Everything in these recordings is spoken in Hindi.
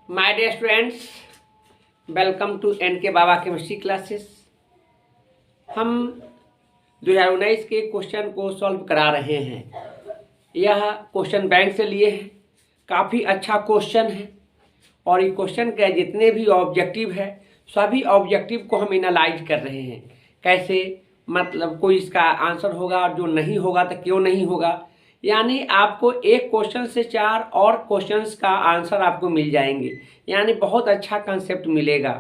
My dear students, welcome to N K. Baba chemistry classes. हम 2019 के क्वेश्चन को सॉल्व करा रहे हैं। यह क्वेश्चन बैंक से लिए हैं। काफ़ी अच्छा क्वेश्चन है और ये क्वेश्चन के जितने भी ऑब्जेक्टिव है सभी ऑब्जेक्टिव को हम एनालाइज कर रहे हैं। कैसे मतलब कोई इसका आंसर होगा और जो नहीं होगा तो क्यों नहीं होगा, यानी आपको एक क्वेश्चन से 4 और क्वेश्चंस का आंसर आपको मिल जाएंगे। यानी बहुत अच्छा कंसेप्ट मिलेगा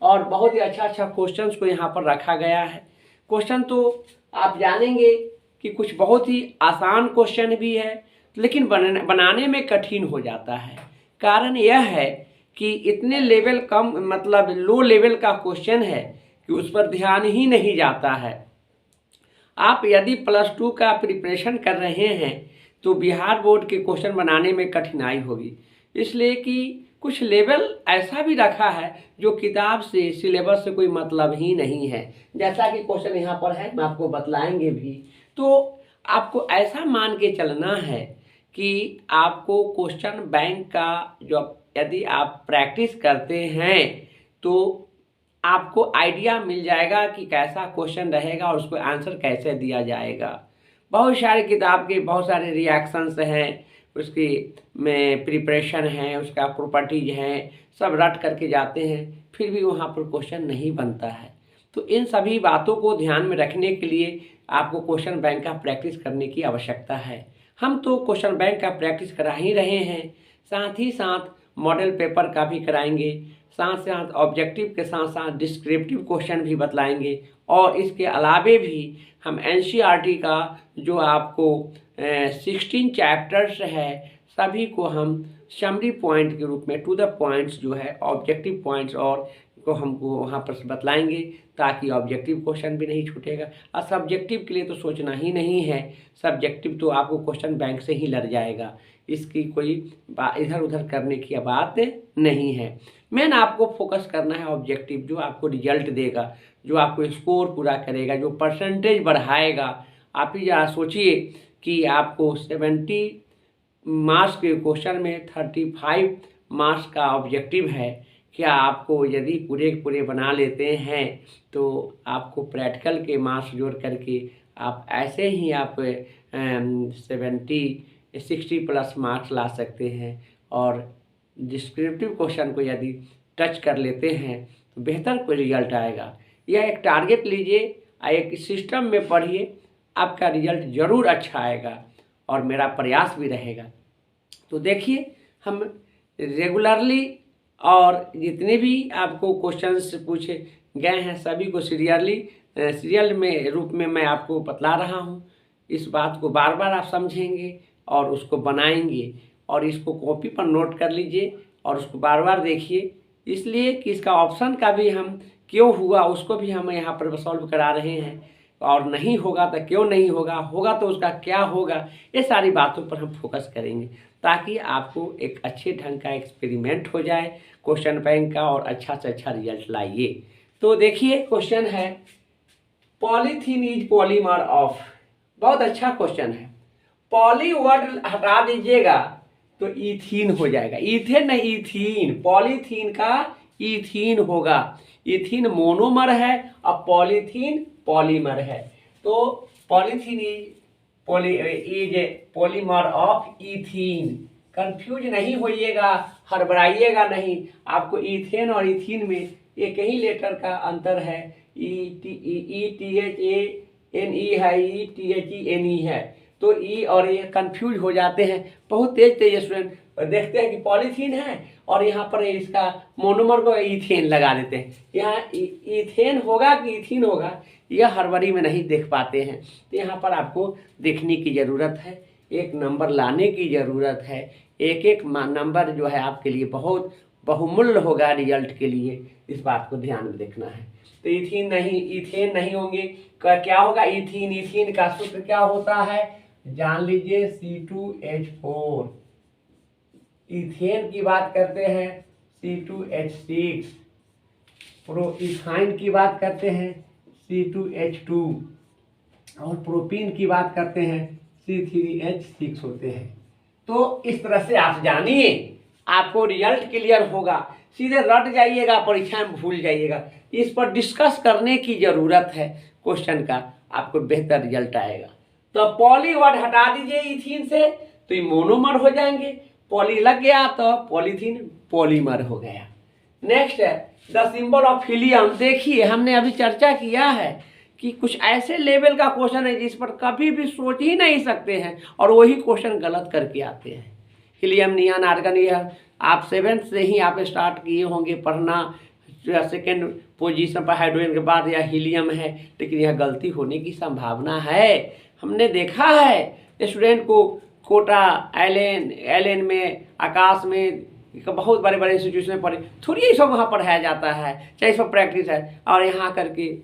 और बहुत ही अच्छा क्वेश्चंस को यहाँ पर रखा गया है। क्वेश्चन तो आप जानेंगे कि कुछ बहुत ही आसान क्वेश्चन भी है, लेकिन बनाने में कठिन हो जाता है। कारण यह है कि इतने लेवल कम मतलब लो लेवल का क्वेश्चन है कि उस पर ध्यान ही नहीं जाता है। आप यदि +2 का प्रिपरेशन कर रहे हैं तो बिहार बोर्ड के क्वेश्चन बनाने में कठिनाई होगी, इसलिए कि कुछ लेवल ऐसा भी रखा है जो किताब से सिलेबस से कोई मतलब ही नहीं है। जैसा कि क्वेश्चन यहाँ पर है, हम आपको बतलाएंगे भी। तो आपको ऐसा मान के चलना है कि आपको क्वेश्चन बैंक का जो यदि आप प्रैक्टिस करते हैं तो आपको आइडिया मिल जाएगा कि कैसा क्वेश्चन रहेगा और उसको आंसर कैसे दिया जाएगा। बहुत सारी किताब के बहुत सारे रिएक्शंस हैं, उसकी में प्रिपरेशन है, उसका प्रॉपर्टीज हैं, सब रट करके जाते हैं, फिर भी वहाँ पर क्वेश्चन नहीं बनता है। तो इन सभी बातों को ध्यान में रखने के लिए आपको क्वेश्चन बैंक का प्रैक्टिस करने की आवश्यकता है। हम तो क्वेश्चन बैंक का प्रैक्टिस करा ही रहे हैं, साथ ही साथ मॉडल पेपर का भी कराएंगे, साथ साथ ऑब्जेक्टिव के साथ साथ डिस्क्रिप्टिव क्वेश्चन भी बतलाएंगे। और इसके अलावे भी हम एनसीईआरटी का जो आपको 16 चैप्टर्स है सभी को हम समरी पॉइंट के रूप में टू द पॉइंट्स जो है ऑब्जेक्टिव पॉइंट्स और को हमको वहाँ पर बतलाएंगे, ताकि ऑब्जेक्टिव क्वेश्चन भी नहीं छूटेगा। और सब्जेक्टिव के लिए तो सोचना ही नहीं है, सब्जेक्टिव तो आपको क्वेश्चन बैंक से ही लग जाएगा, इसकी कोई इधर उधर करने की बात नहीं है। मेन आपको फोकस करना है ऑब्जेक्टिव, जो आपको रिजल्ट देगा, जो आपको स्कोर पूरा करेगा, जो परसेंटेज बढ़ाएगा। आप ही जरा सोचिए कि आपको 70 मार्क्स के क्वेश्चन में 35 मार्क्स का ऑब्जेक्टिव है। क्या आपको यदि पूरे बना लेते हैं तो आपको प्रैक्टिकल के मार्क्स जोड़ करके आप ऐसे ही आप 60+ मार्क्स ला सकते हैं। और डिस्क्रिप्टिव क्वेश्चन को यदि टच कर लेते हैं तो बेहतर कोई रिजल्ट आएगा। यह एक टारगेट लीजिए, एक सिस्टम में पढ़िए, आपका रिजल्ट ज़रूर अच्छा आएगा और मेरा प्रयास भी रहेगा। तो देखिए, हम रेगुलरली और जितने भी आपको क्वेश्चंस पूछे गए हैं सभी को सीरियल में रूप में मैं आपको बतला रहा हूँ। इस बात को बार बार आप समझेंगे और उसको बनाएंगे, और इसको कॉपी पर नोट कर लीजिए और उसको बार बार देखिए, इसलिए कि इसका ऑप्शन का भी हम क्यों हुआ उसको भी हम यहाँ पर सॉल्व करा रहे हैं। और नहीं होगा तो क्यों नहीं होगा, होगा तो उसका क्या होगा, ये सारी बातों पर हम फोकस करेंगे, ताकि आपको एक अच्छे ढंग का एक्सपेरिमेंट हो जाए क्वेश्चन बैंक का और अच्छा से अच्छा रिजल्ट लाइए। तो देखिए, क्वेश्चन है पॉलीथीन इज पॉलीमर ऑफ। बहुत अच्छा क्वेश्चन है। पॉली वर्ड हटा दीजिएगा तो इथीन हो जाएगा, इथेन नहीं इथीन। पॉलीथीन का इथीन होगा। इथीन मोनोमर है और पॉलीथीन पॉलीमर है। तो polythene is polymer of ethene. Confuse नहीं होइएगा, हड़बड़ाइएगा नहीं। आपको इथेन और इथीन में एक ही लेटर का अंतर है, ETHANE है, ETHENE है। तो ई और ये कंफ्यूज हो जाते हैं, बहुत तेज स्टूडेंट देखते हैं कि पॉलीथीन है और यहाँ पर इसका मोनोमर को इथेन लगा देते हैं। यहाँ इथेन होगा कि इथीन होगा, यह हड़बड़ी में नहीं देख पाते हैं। तो यहाँ पर आपको देखने की ज़रूरत है, एक नंबर लाने की ज़रूरत है। एक नंबर जो है आपके लिए बहुत बहुमूल्य होगा रिजल्ट के लिए, इस बात को ध्यान में देखना है। तो इथेन नहीं होंगे, क्या होगा इथीन। इथीन का सूत्र क्या होता है जान लीजिए, C2H4। इथेन की बात करते हैं C2H6। इथाइन की बात करते हैं C2H2 और प्रोपीन की बात करते हैं C3H6 होते हैं। तो इस तरह से आप जानिए आपको रिजल्ट क्लियर होगा, सीधे रट जाइएगा, परीक्षा में भूल जाइएगा। इस पर डिस्कस करने की ज़रूरत है क्वेश्चन का, आपको बेहतर रिजल्ट आएगा। तो पॉली वर्ड हटा दीजिए इथीन से, तो ये मोनोमर हो जाएंगे। पॉली लग गया तो पॉलीथीन पॉलीमर हो गया। नेक्स्ट है द सिंबल ऑफ हीलियम। देखिए हमने अभी चर्चा किया है कि कुछ ऐसे लेवल का क्वेश्चन है जिस पर कभी भी सोच ही नहीं सकते हैं और वही क्वेश्चन गलत करके आते हैं। हीलियम, नियॉन, आर्गन, यह आप 7th से ही आप स्टार्ट किए होंगे पढ़ना। सेकेंड पोजीशन पर हाइड्रोजन के बाद यह हीलियम है, लेकिन यह गलती होने की संभावना है। हमने देखा है स्टूडेंट को कोटा, एलेन में, आकाश में, बहुत बड़े बड़े इंस्टीट्यूशन में पढ़े, थोड़ी ही सब वहाँ पढ़ाया जाता है, चाहे सब प्रैक्टिस है, और यहाँ करके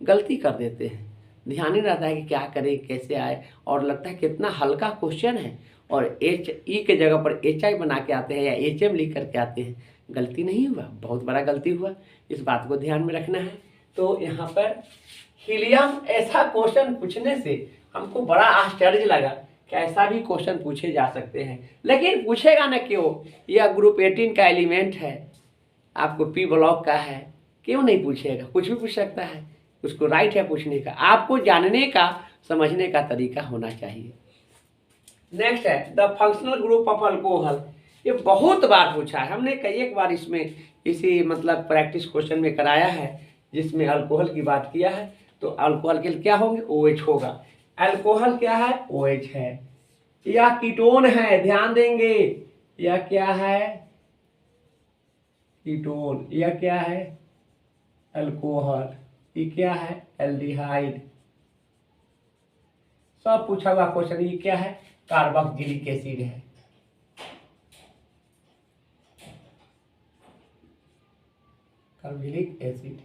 गलती कर देते हैं। ध्यान नहीं रहता है कि क्या करें, कैसे आए, और लगता है कितना हल्का क्वेश्चन है, और HE के जगह पर HI बना के आते हैं या HM लिख करके आते हैं। गलती नहीं हुआ, बहुत बड़ा गलती हुआ, इस बात को ध्यान में रखना है। तो यहाँ पर हीलियम ऐसा क्वेश्चन पूछने से हमको बड़ा आश्चर्य लगा कि ऐसा भी क्वेश्चन पूछे जा सकते हैं, लेकिन पूछेगा ना क्यों? यह ग्रुप 18 का एलिमेंट है, आपको P ब्लॉक का है, क्यों नहीं पूछेगा? कुछ भी पूछ सकता है, उसको राइट है पूछने का। आपको जानने का, समझने का तरीका होना चाहिए। नेक्स्ट है the functional group of alcohol. ये बहुत बार पूछा है हमने, कई एक बार इसमें इसी मतलब प्रैक्टिस क्वेश्चन में कराया है, जिसमें अल्कोहल की बात किया है। तो अल्कोहल के क्या होंगे? OH होगा। अल्कोहल क्या है? OH है। या कीटोन है, ध्यान देंगे, यह क्या है? कीटोन। यह क्या है? अल्कोहल। ये क्या है? एल्डिहाइड। सब पूछा हुआ क्वेश्चन। ये क्या है? कार्बोक्सिलिक एसिड है। Carboxylic acid.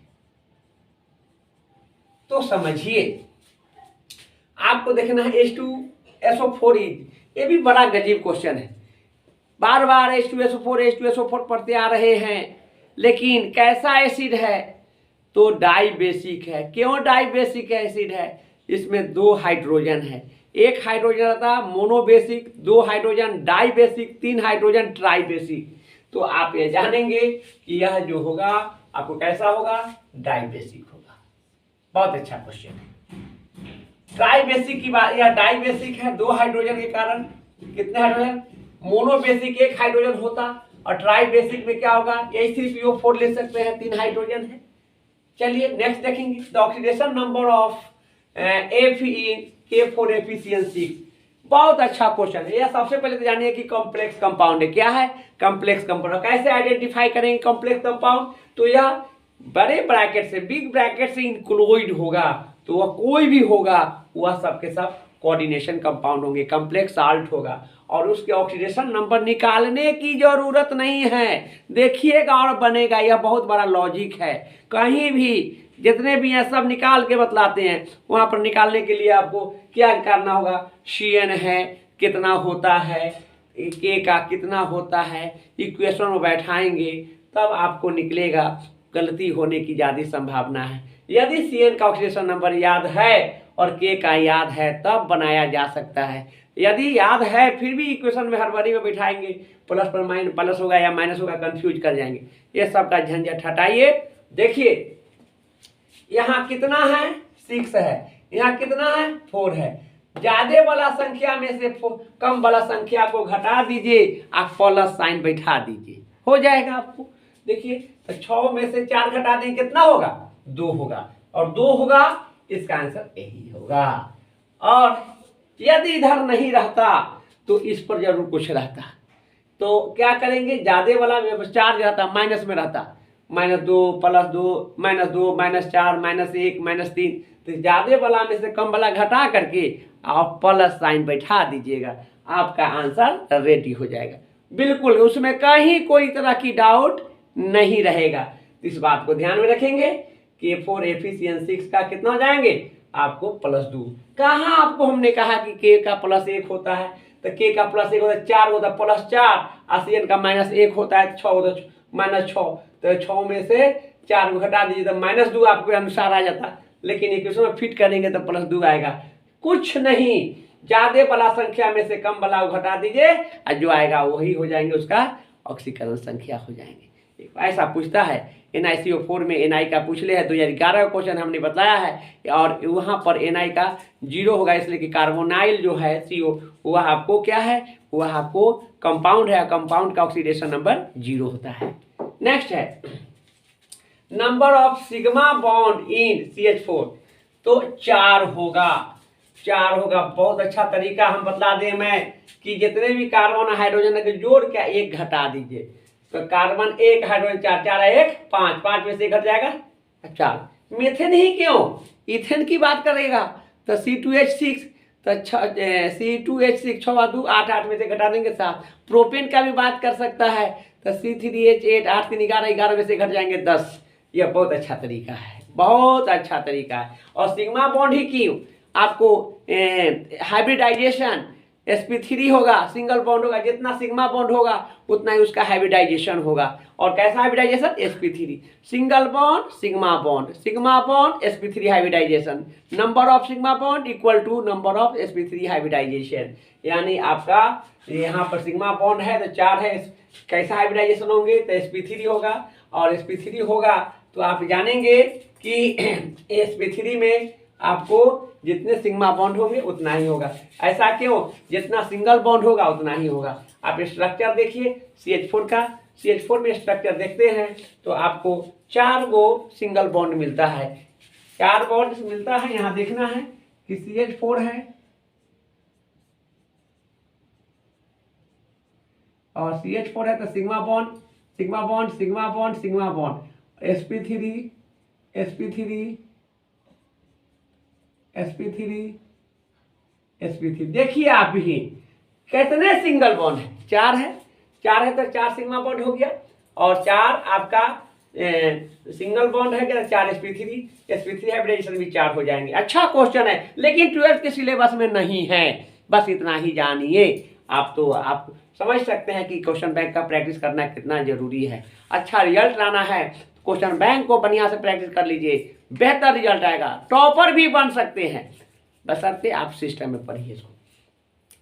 तो समझिए, आपको देखना है H2SO4। ये भी बड़ा गजीब क्वेश्चन है। बार बार H2SO4 पढ़ते आ रहे हैं, लेकिन कैसा एसिड है? तो डाइबेसिक है। क्यों डाइबेसिक एसिड है? इसमें 2 हाइड्रोजन है। एक हाइड्रोजन रहता monobasic, 2 hydrogen dibasic, 3 hydrogen tribasic. तो आप ये जानेंगे कि यह जो होगा आपको कैसा होगा? डाइबेसिक होगा। बहुत अच्छा क्वेश्चन है। ट्राइबेसिक की बात, यह डाइबेसिक है 2 हाइड्रोजन के कारण। कितने हाइड्रोजन? मोनोबेसिक 1 हाइड्रोजन होता, और ट्राइबेसिक में क्या होगा? H3PO4 ले सकते हैं, 3 हाइड्रोजन है। चलिए नेक्स्ट देखेंगे the oxidation number of Fe(K4FeCN6). बहुत अच्छा क्वेश्चन है। यह सबसे पहले तो जानिए कि कॉम्प्लेक्स कंपाउंड है। क्या है? Complex compound. कैसे आइडेंटिफाई करेंगे कॉम्प्लेक्स कंपाउंड? तो यह बड़े ब्रैकेट से, बिग ब्रैकेट से इंक्लूड होगा, तो वह कोई भी होगा, वह सबके सब कोऑर्डिनेशन कंपाउंड होंगे, कॉम्प्लेक्स साल्ट होगा, और उसके ऑक्सीडेशन नंबर निकालने की जरूरत नहीं है, देखिएगा और बनेगा। यह बहुत बड़ा लॉजिक है। कहीं भी जितने भी हैं सब निकाल के बतलाते हैं। वहां पर निकालने के लिए आपको क्या करना होगा? CN है कितना होता है, K का कितना होता है, इक्वेशन में बैठाएंगे तब आपको निकलेगा। गलती होने की ज़्यादा संभावना है। यदि CN का ऑक्सीडेशन नंबर याद है और K का याद है तब बनाया जा सकता है। यदि याद है फिर भी इक्वेशन में हड़बड़ी में बिठाएंगे, प्लस पर माइनस, प्लस होगा या माइनस होगा, कंफ्यूज कर जाएंगे। ये सब का झंझट हटाइए। देखिए यहाँ कितना है? 6 है। यहाँ कितना है? 4 है। ज्यादा वाला संख्या में से कम वाला संख्या को घटा दीजिए, आप प्लस साइन बैठा दीजिए, हो जाएगा आपको। देखिए तो 6 में से 4 घटा देंगे, कितना होगा? 2 होगा, और 2 होगा, इसका आंसर यही होगा। और यदि इधर नहीं रहता तो इस पर जरूर कुछ रहता। तो क्या करेंगे? ज्यादा वाला में 4 रहता, माइनस में रहता, -2 +2 -2 -4 -1 -3। तो ज्यादा वाला में से कम वाला घटा करके आप प्लस साइन बैठा दीजिएगा, आपका आंसर रेडी हो जाएगा। बिल्कुल उसमें कहीं कोई तरह की डाउट नहीं रहेगा। इस बात को ध्यान में रखेंगे। K4FeCN6 का कितना हो जाएंगे? आपको +2। कहाँ आपको हमने कहा कि K का +1 होता है? तो K का +1 होता है 4 होता है, +4, और CN का -1 होता है 6 होता है, -6। तो 6 में से 4 को घटा दीजिए तो -2 आपके अनुसार आ जाता। लेकिन इक्वेशन में फिट करेंगे तो +2 आएगा। कुछ नहीं, ज्यादा वाला संख्या में से कम वाला घटा दीजिए और जो आएगा वही हो जाएंगे उसका ऑक्सीकरण संख्या हो जाएंगे। ऐसा पूछता है NiCO4 में Na का पूछ ले है, 2011 का क्वेश्चन हमने बताया है, और वहाँ पर Na का 0 होगा, इसलिए कि कार्बोनाइल जो है CO वह आपको क्या है, वह आपको कंपाउंड है, कंपाउंड का ऑक्सीडेशन नंबर 0 होता है। नेक्स्ट है number of sigma bond in CH4, तो 4 होगा, 4 होगा। बहुत अच्छा तरीका हम बतला दें मैं कि जितने भी कार्बन हाइड्रोजन के जोड़ क्या 1 घटा दीजिए, तो कार्बन 1 हाइड्रोजन 4, 4 1 5, 5 में से घट जाएगा 4। मीथेन ही क्यों, इथेन की बात करेगा तो C2H6, तो C2H6 6 2 8, 8 में से घटा देंगे 7। प्रोपेन का भी बात कर सकता है तो C3H8 8 3 11, 11 में से घट जाएंगे 10। यह बहुत अच्छा तरीका है, बहुत अच्छा तरीका है। और सिग्मा बॉन्ड ही क्यों, आपको हाइब्रिडाइजेशन sp3 होगा, सिंगल बॉन्ड होगा, जितना सिग्मा बॉन्ड होगा उतना ही उसका हाइब्रिडाइजेशन होगा। और कैसा hybridization, sp3, single bond sigma bond, sigma bond sp3 hybridization, number of sigma bond equal to number of sp3 hybridization. यानी आपका यहाँ पर सिग्मा बॉन्ड है तो 4 है, कैसा हाइब्रिडाइजेशन होंगे तो sp3 होगा, और sp3 होगा तो आप जानेंगे कि sp3 में आपको जितने सिग्मा बॉन्ड होंगे उतना ही होगा। ऐसा क्यों, जितना सिंगल बॉन्ड होगा उतना ही होगा। आप स्ट्रक्चर देखिए CH4 का, CH4 में स्ट्रक्चर देखते हैं तो आपको 4 गो सिंगल बॉन्ड मिलता है, 4 बॉन्ड मिलता है। यहाँ देखना है कि CH4 है और CH4 है तो sigma bond sigma bond sigma bond sigma bond, sp3 sp3 sp3 sp3। देखिए आप भी कितने सिंगल बॉन्ड है, 4 है, 4 है तो 4 सिग्मा बॉन्ड हो गया, और 4 आपका सिंगल बॉन्ड है क्या, 4 sp3 हाइब्रिडाइजेशन भी 4 हो जाएंगे। अच्छा क्वेश्चन है, लेकिन 12th के सिलेबस में नहीं है, बस इतना ही जानिए। आप समझ सकते हैं कि क्वेश्चन बैंक का प्रैक्टिस करना कितना जरूरी है। अच्छा रिजल्ट लाना है, क्वेश्चन बैंक को बढ़िया से प्रैक्टिस कर लीजिए, बेहतर रिजल्ट आएगा, टॉपर भी बन सकते हैं, बशर्ते आप सिस्टम में पढ़िए इसको।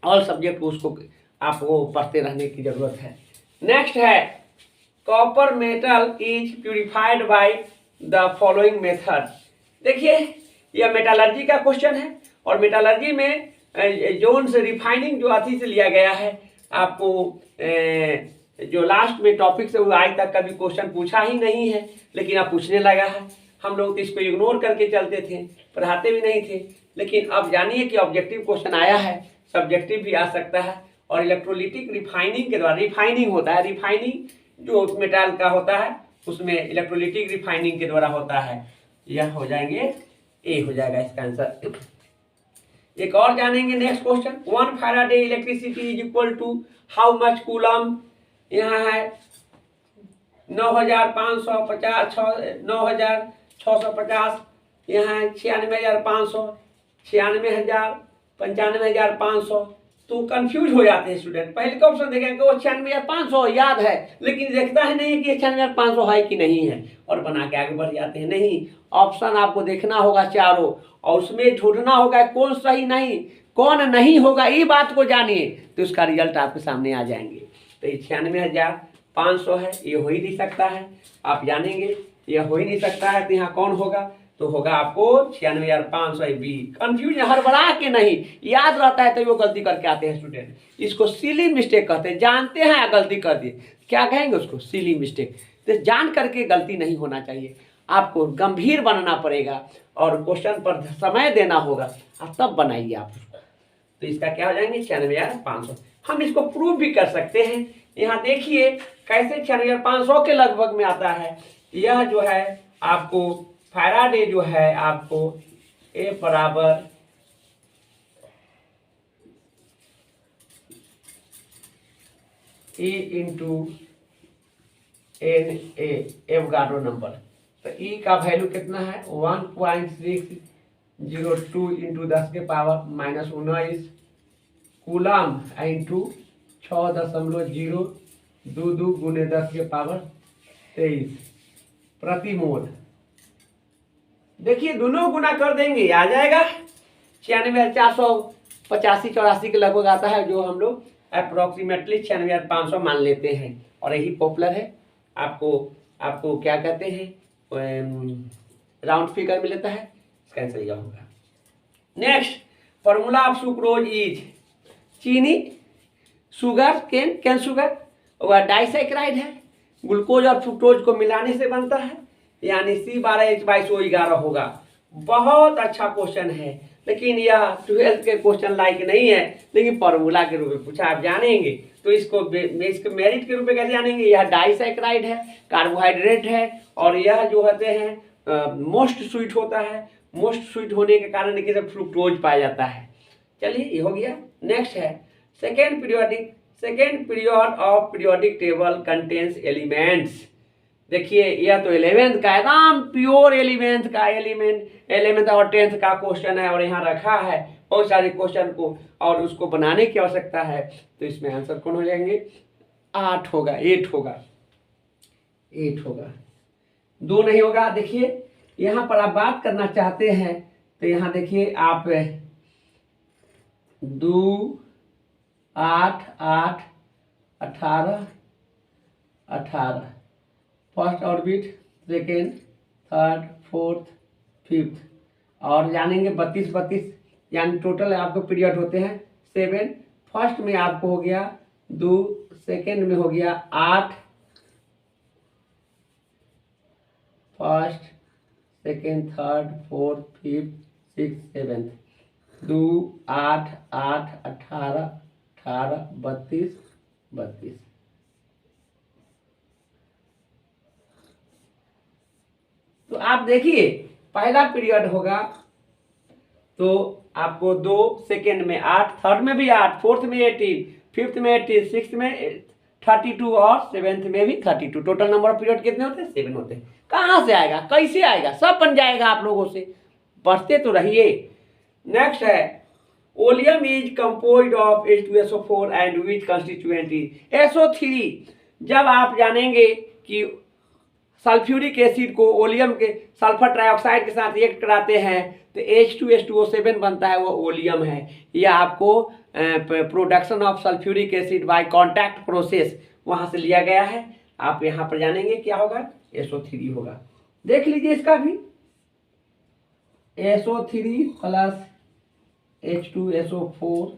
ऑल सब्जेक्ट को उसको आपको पढ़ते रहने की जरूरत है। नेक्स्ट है copper metal is purified by the following method. देखिए यह मेटालर्जी का क्वेश्चन है, और मेटालर्जी में जोन्स रिफाइनिंग जो अथी से लिया गया है, आपको जो लास्ट में टॉपिक से वो आज तक कभी क्वेश्चन पूछा ही नहीं है, लेकिन अब पूछने लगा है। हम लोग तो इसको इग्नोर करके चलते थे, पढ़ाते भी नहीं थे, लेकिन अब जानिए कि ऑब्जेक्टिव क्वेश्चन आया है, सब्जेक्टिव भी आ सकता है। और इलेक्ट्रोलिटिक रिफाइनिंग के द्वारा, रिफाइनिंग होता है, रिफाइनिंग जो मेटल का होता है उसमें इलेक्ट्रोलिटिक रिफाइनिंग के द्वारा होता है। यह हो जाएंगे, ए हो जाएगा इसका आंसर। एक और जानेंगे next question, 1 Faraday electricity is equal to how much coulomb. यहाँ है 9550, 9650, यहाँ है 96,500, 96,000, 95,500। तो कंफ्यूज हो जाते हैं स्टूडेंट, पहले का ऑप्शन देखेंगे वो 96,500 याद है, लेकिन देखता है नहीं कि 96,500 है कि नहीं है, और बना के आगे बढ़ जाते हैं। नहीं, ऑप्शन आपको देखना होगा चारों, और उसमें ढूंढना होगा कौन सही नहीं कौन नहीं होगा, ये बात को जानिए तो उसका रिजल्ट आपके सामने आ जाएंगे। तो ये 96,500 है, ये हो ही नहीं सकता है, आप जानेंगे ये हो ही नहीं सकता है, तो यहाँ कौन होगा, तो होगा आपको 96,500 बी। कंफ्यूज हड़बड़ा के नहीं, याद रहता है तो वो गलती करके आते हैं स्टूडेंट, इसको सिली मिस्टेक कहते हैं। जानते हैं गलती कर दी, क्या कहेंगे उसको, सिली मिस्टेक। तो जान करके गलती नहीं होना चाहिए, आपको गंभीर बनना पड़ेगा और क्वेश्चन पर समय देना होगा, आप तब बनाइए आप उसको। तो इसका क्या हो जाएंगे 96,500। हम इसको प्रूव भी कर सकते हैं, यहाँ देखिए कैसे 96,500 के लगभग में आता है। यह जो है आपको फैराडे जो है आपको ए बराबर E into N A Avogadro number. तो E का वैल्यू कितना है 1.602 इंटू 10 के पावर -19 कूलम इंटू 6.022 गुने 10 के पावर 23 प्रति मोल। देखिए दोनों गुना कर देंगे, आ जाएगा 96,485-84 के लगभग आता है, जो हम लोग अप्रोक्सीमेटली 96,500 मान लेते हैं। और यही पॉपुलर है। आपको आपको क्या कहते हैं, राउंड फिगर में लेता है, इसका आंसर यह होगा। Next, formula of sucrose is, चीनी, शुगर, कैन शुगर, वह डाइसैक्राइड है, ग्लूकोज और फ्रुक्टोज को मिलाने से बनता है, यानी C12H22O11 होगा। बहुत अच्छा क्वेश्चन है, लेकिन यह 12th के क्वेश्चन लायक नहीं है, लेकिन फॉर्मूला के रूप में पूछा, आप जानेंगे तो इसको मेरिट के रूप में कैसे जानेंगे। यह डाइसैक्राइड है, कार्बोहाइड्रेट है, और यह जो होते हैं मोस्ट स्वीट होता है। मोस्ट स्वीट होने के कारण देखिए फ्रुक्टोज पाया जाता है। चलिए ये हो गया। नेक्स्ट है second period of periodic table contains elements. देखिए यह तो 11th का एकदम प्योर एलिमेंट और 10th का क्वेश्चन है, और यहाँ रखा है बहुत सारे क्वेश्चन को, और उसको बनाने की आवश्यकता है। तो इसमें आंसर कौन हो जाएंगे, 8 होगा, 8 होगा, 2 नहीं होगा। देखिए यहाँ पर आप बात करना चाहते हैं तो यहाँ देखिए आप 2, 8, 8, 18, 18 first orbit, second, third, fourth, fifth, और जानेंगे 32 यानी टोटल आपको पीरियड होते हैं 7। फर्स्ट में आपको हो गया 2, सेकेंड में हो गया 8, first, second, third, fourth, fifth, six, 7, 2, 8, 8, 18, 18, 32। तो आप देखिए पहला पीरियड होगा तो आपको 2, सेकेंड में 8, थर्ड में भी 8, फोर्थ में 18, फिफ्थ में 18, सिक्स्थ में 32 और 7th में भी 32। टोटल नंबर ऑफ पीरियड कितने होते हैं, 7 होते हैं। कहाँ से आएगा, कैसे आएगा, सब बन जाएगा आप लोगों से, पढ़ते तो रहिए। नेक्स्ट है oleum is composed of H2SO4 and which constituent is SO3। जब आप जानेंगे कि सल्फ्यूरिक एसिड को ओलियम के सल्फर ट्राइऑक्साइड के साथ रिएक्ट कराते हैं तो H2H2O7 बनता है, वो ओलियम है। यह आपको production of sulphuric acid by contact process वहाँ से लिया गया है। आप यहाँ पर जानेंगे क्या होगा, SO3 होगा। देख लीजिए इसका भी, SO3 प्लस H2SO4,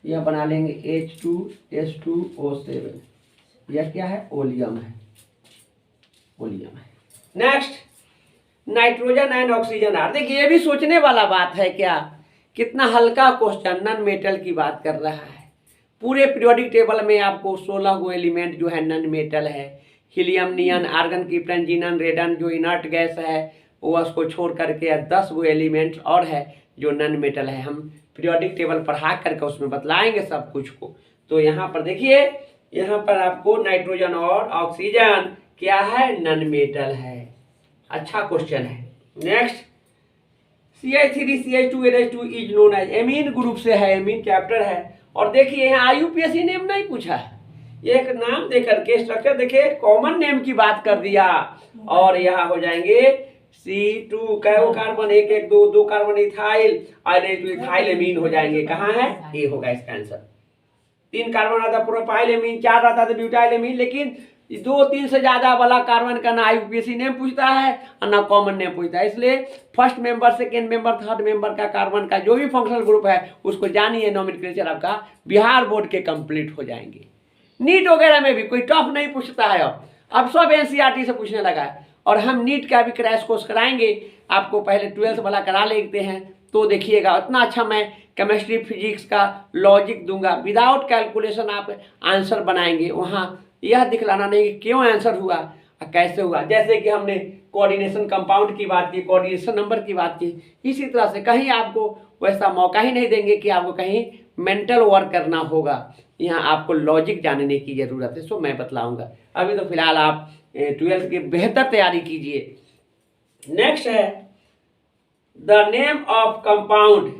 यह बना लेंगे H2H2O7। यह क्या है, ओलियम है। Next nitrogen and oxygen are. देखिए ये भी सोचने वाला बात है, क्या कितना हल्का क्वेश्चन, नॉन मेटल की बात कर रहा है। पूरे पीरियोडिक टेबल में आपको 16 गो एलिमेंट जो है नॉन मेटल है। हीलियम, नियन, आर्गन, क्रिप्टन, जीनन, रेडन जो इनर्ट गैस है वो उसको छोड़ करके 10 गो एलिमेंट और है जो नॉन मेटल है। हम पीरियोडिक टेबल पढ़ा करके उसमें बतलाएंगे सब कुछ को। तो यहाँ पर देखिए, यहाँ पर आपको नाइट्रोजन और ऑक्सीजन क्या है, नॉन मेटल है। अच्छा क्वेश्चन है। Next CH3CH2NH2 is known as, amine group से है, एमीन चैप्टर है। और देखिए यहाँ IUPAC नेम नहीं पूछा है, ये एक नाम देकर के स्ट्रक्चर देखिए कॉमन नेम की बात कर दिया। और यहाँ हो जाएंगे C2 कैरो कार्बन 1 1 2 2 कार्बन इथाइल और इथाइल एमीन हो जाएंगे। कहाँ है, ये होगा इसका आंसर। 3 कार्बन आता प्रोपाइल एमीन, 4 आता था ब्यूटाइल एमीन, लेकिन 2 3 से ज्यादा वाला कार्बन का ना IUPAC नेम पूछता है और ना कॉमन नेम पूछता है। इसलिए first member, second member, third member का कार्बन का जो भी फंक्शनल ग्रुप है उसको जानिए, नोमेनक्लेचर आपका बिहार बोर्ड के कंप्लीट हो जाएंगे। नीट वगैरह में भी कोई टफ नहीं पूछता है, अब सब NCERT से पूछने लगा है। और हम नीट का भी क्रैश कोर्स कराएंगे आपको, पहले 12th वाला करा लेते हैं तो देखिएगा उतना अच्छा मैं केमिस्ट्री फिजिक्स का लॉजिक दूंगा, विदाउट कैलकुलेशन आप आंसर बनाएंगे। वहाँ यह दिखलाना नहीं कि क्यों आंसर हुआ और कैसे हुआ। जैसे कि हमने कोऑर्डिनेशन कंपाउंड की बात की, कोऑर्डिनेशन नंबर की बात की, इसी तरह से कहीं आपको वैसा मौका ही नहीं देंगे कि आपको कहीं मेंटल वर्क करना होगा। यहाँ आपको लॉजिक जानने की ज़रूरत है, सो मैं बतलाऊंगा। अभी तो फिलहाल आप 12th की बेहतर तैयारी कीजिए। नेक्स्ट है द नेम ऑफ कंपाउंड।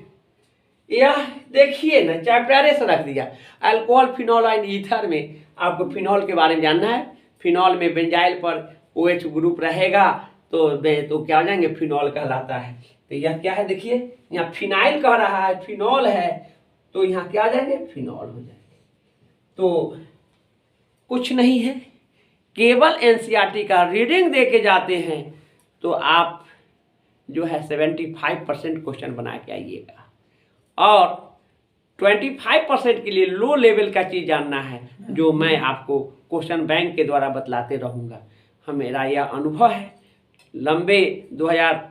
यह देखिए ना चैप्टर से रख दिया, अल्कोहल, फिनॉल एंड ईथर में आपको फिनॉल के बारे में जानना है। फिनॉल में बेंजाइल पर OH ग्रुप रहेगा तो क्या हो जाएंगे, फिनॉल कहलाता है। तो यह क्या है, देखिए यहाँ फिनाइल कह रहा है, फिनॉल है, तो यहाँ क्या आ जाएंगे, फिनॉल हो जाएंगे। तो कुछ नहीं है, केवल एनसीईआरटी का रीडिंग दे के जाते हैं तो आप जो है 75% क्वेश्चन बना के आइएगा, और 25% के लिए लो लेवल का चीज़ जानना है जो मैं आपको क्वेश्चन बैंक के द्वारा बतलाते रहूँगा। मेरा यह अनुभव है, लंबे 2000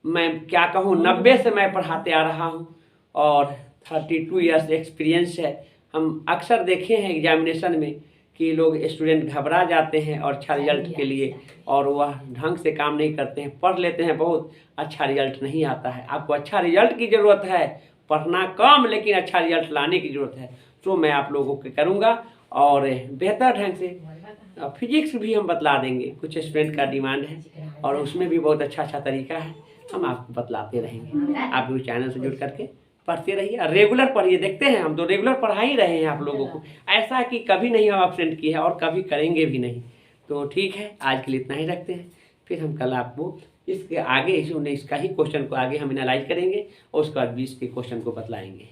मैं क्या कहूँ 90 से मैं पढ़ाते आ रहा हूँ और 32 ईयर्स एक्सपीरियंस है। हम अक्सर देखे हैं एग्जामिनेशन में कि लोग स्टूडेंट घबरा जाते हैं और अच्छा रिजल्ट के लिए, और वह ढंग से काम नहीं करते हैं, पढ़ लेते हैं बहुत, अच्छा रिजल्ट नहीं आता है। आपको अच्छा रिजल्ट की ज़रूरत है, पढ़ना कम लेकिन अच्छा रिजल्ट लाने की ज़रूरत है, तो मैं आप लोगों को करूँगा और बेहतर ढंग से फिजिक्स भी हम बतला देंगे। कुछ स्टूडेंट का डिमांड है और उसमें भी बहुत अच्छा तरीका है, हम आपको बतलाते रहेंगे। आप भी चैनल से जुड़ करके पढ़ते रहिए और रेगुलर पढ़िए। देखते हैं हम तो रेगुलर पढ़ा ही रहे हैं आप लोगों को, ऐसा कि कभी नहीं हम एब्सेंट किए हैं और कभी करेंगे भी नहीं। तो ठीक है, आज के लिए इतना ही रखते हैं, फिर हम कल आपको इसके आगे 19 का ही क्वेश्चन को आगे हम एनालाइज करेंगे और उसके बाद 20 के क्वेश्चन को बतलाएंगे।